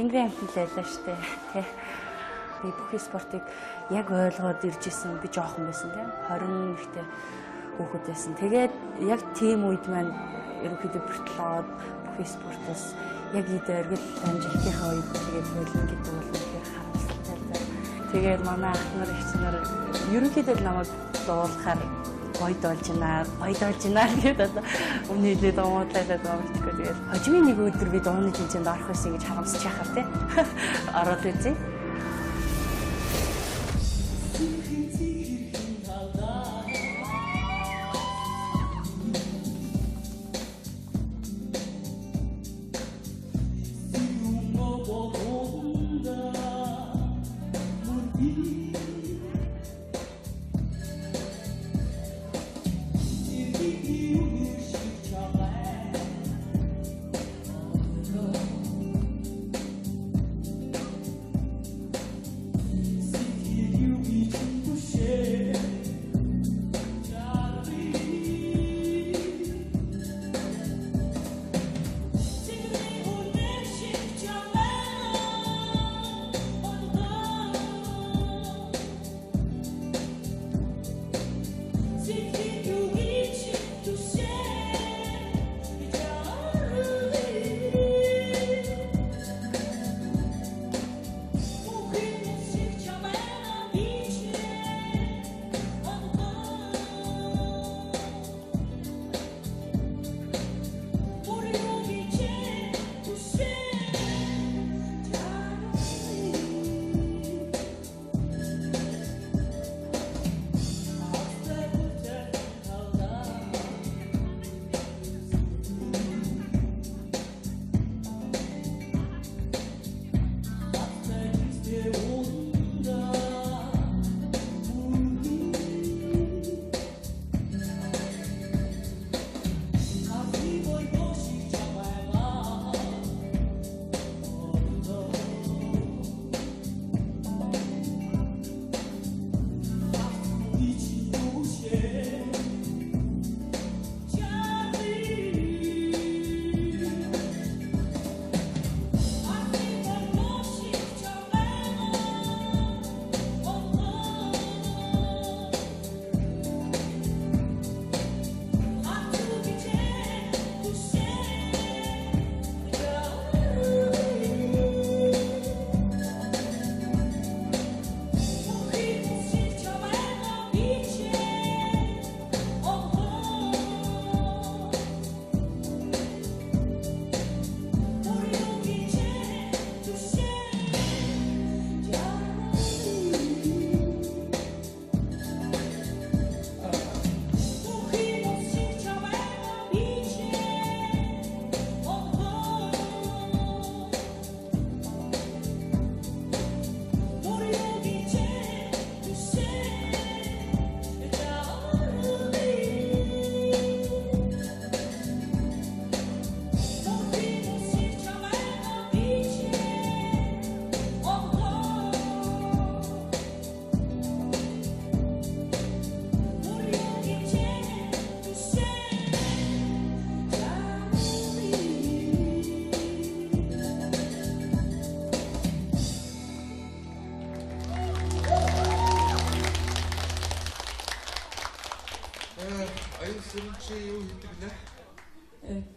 Тэнгэрийн амтнд байлаа штэ. Тэ. Би бүх спортыг яг ойлгоод ирж исэн. Би жоохон байсан тийм. 20 ихтэй хүүхэд байсан. Тэгээд яг тийм үед маань ерөнхийдөө бүртлээд бүх спортоос яг идэргэл амжилтынхаа үед тэгээд болон гэдэг бол үнэхээр харамсалтай. Тэгээд манай ах нар их нар ерөнхийдөө намайг дуулахаар гойд болж байна гэдэг өмнө хэлээд уудлаад байгаа юм чигээ. Тэгээд хожимын нэг өдөр би дууны жинчэнд орох байсан гэж харамсаж яхав тий. Ороод үзье.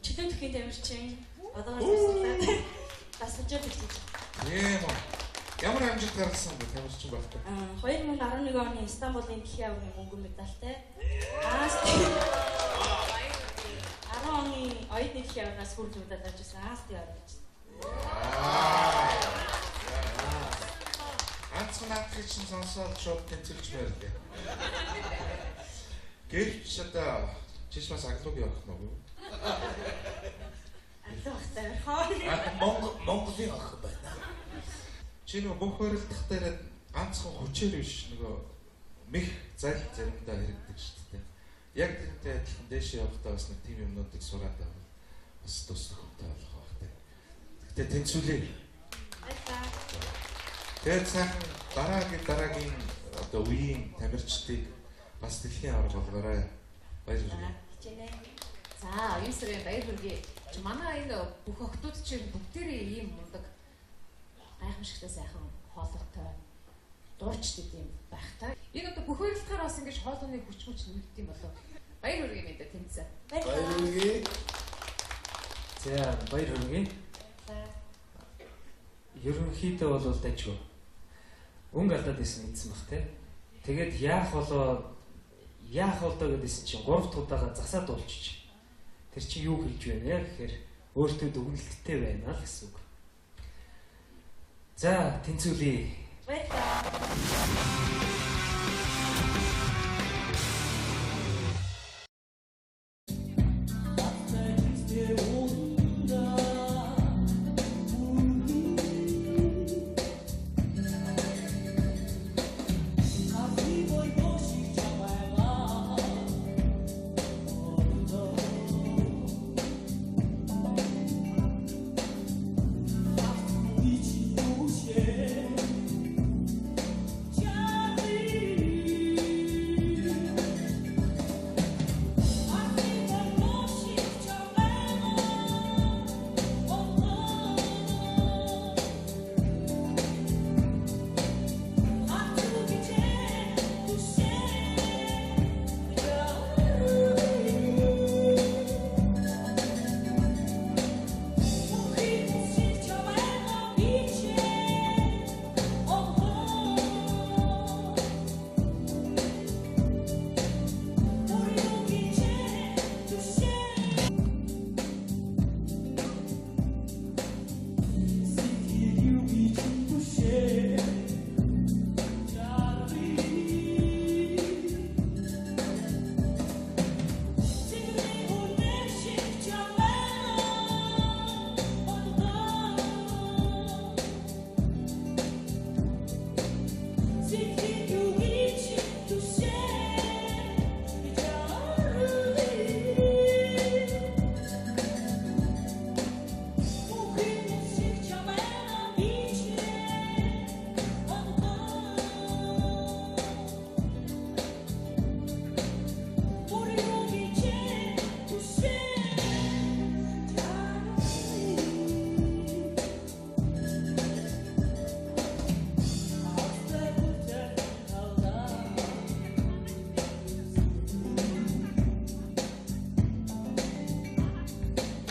Читэй төхөнд амирчин одоо хэлсэн бас хажууд хэлсэн. Ямар амжилт гаргасан бэ тамирчин багтаа? 2011 оны Истанбулын дэлхийн аваргын мөнгөн медальтай. 10 оны оюутны дэлхийн аваргаас хүрж медаль авчихсан. Астын аваргач. Ганцхан наадхыг чинь сонсоод шууд тэнцвэрч байлаа. Гэвч одоо чишмас аглууг явах нь уу? Аглуугтай хоо. Монголын ах байна. Чи нөгөө бүх хөрөлдөх дээр ганцхан хүчээр биш нөгөө мэх зал заримдаа хэрэгдэг шүү дээ. Яг тэрнтэй адилхан дээшээ явахдаа бас нэг тийм юмнуудыг сураад авах бас тусах хөтэй болох байх тийм. Гэтэ тэнцвүүлээ. Тэгээд сайхан дараагийн одоо үеийн тамирчдыг бас дэлхийн аварга болгоорой. Баяр хүргэе. За, оюун сарын баяр хүргэе. Манай энэ бүх охтууд чинь бүгдээрээ ийм мундаг гайхамшигтай сайхан хоолойтой дуурчдад юм байх та. Энэ одоо бүх хөрөлтөөр бас ингэж хоолойны хүчмүч нэмэгдэх юм болов. Баяр хүргэе мэдээ тэнцээ. Баяр хүргэе. За баяр хүргэе. Ерөнхийдөө бол дайггүй. Өнгө алдаад исэн мэдсэн бах те. Тэгээд яах болоо гэдээсэн чинь 3 дахь удаага засаад уулчиж. Тэр чинь юу хийж байна гэхээр өөртөө дүгнэлттэй байна л гэсэн үг. За тэнцүүлээ. Баярлалаа.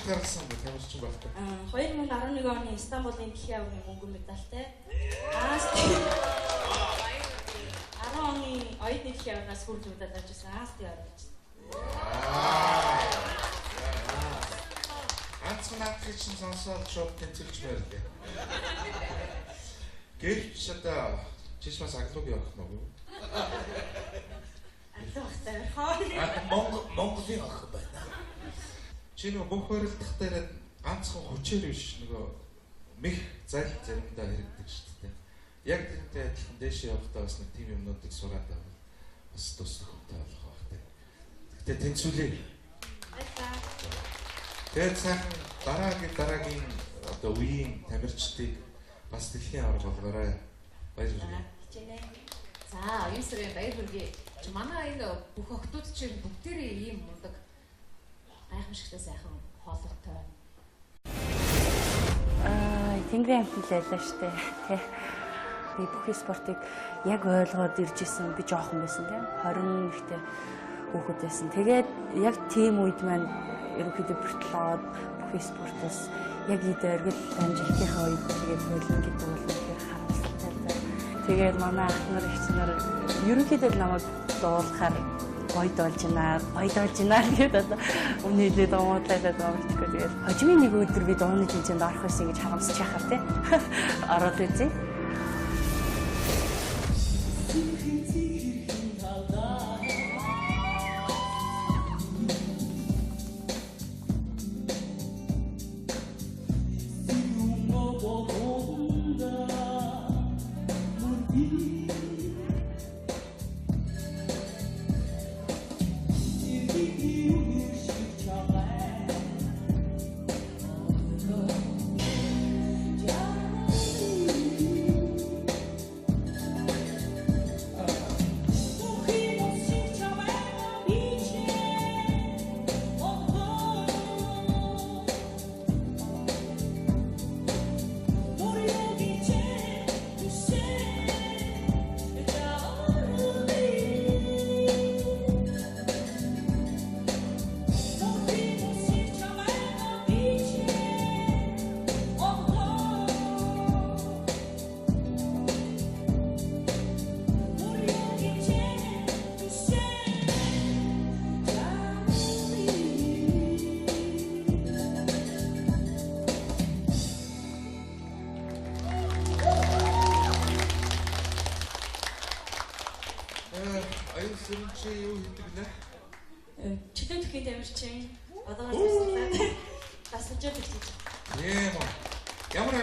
гаргасан гэх юм шиг байна. 2011 оны Стамбулын дэлхийн аваргын мөнгөн медальтай. 10 оны оюутны дэлхийн аваргаас хүрж удаад авчихсан Астиг аварч. Ганцхан наадхыг чинь сонсоод шууд тэнцэлж байлаа. Гэвч одоо чишмас аглууг явах нь уу? Аглуугтай хоо. Монголын ах байна. Чи нөгөө бүх хөрөлдөх дээр ганцхан хүчээр биш нөгөө мэх зал заримдаа хэрэгдэг шүү дээ. Яг тэрнтэй адилхан дээшээ явахдаа бас нэг тийм юмнуудыг сураад авах бас тусах хөтэй болох байх тийм. Гэтэ тэнцүүлээ. Тэгээд сайхан дараагийн одоо үеийн тамирчдыг бас дэлхийн аварга болгоорой. Баяр хүргэе. За, юу сэрээ баяр хүргэе. Манай энэ бүх охтууд чинь бүгдээрээ ийм мундаг гайхамшигтай сайхан хоолойтой. Тэнгэрийн амтнд лайлаа штэ. Тэ. Би бүх спортыг яг ойлгоод ирж исэн. Би жоохон байсан тийм. 20 ихтэй хүүхэд байсан. Тэгээд яг тийм үед маань ерөнхийдөө бүртлээд бүх спортоос яг идэргэл амжилтынхаа үед тэгээд болон гэдэг бол үнэхээр харамсалтай. Тэгээд манай ах нар их нар ерөнхийдөө намайг дуулахаар гойд болж байна гэдэг одоо өмнө хэлээд дуудлаад байгаа. Тэгээд хожимын нэг өдөр би дууны тэмцээнд орох байсан гэж харамсаж яхаар тий. Ороод үзье. Аюул сүрэн чи юу хийдэг лээ? Чөлөө төхөнд ямарчин одоогоор тасалаад тасалж байдаг. Тийм үү. Ямар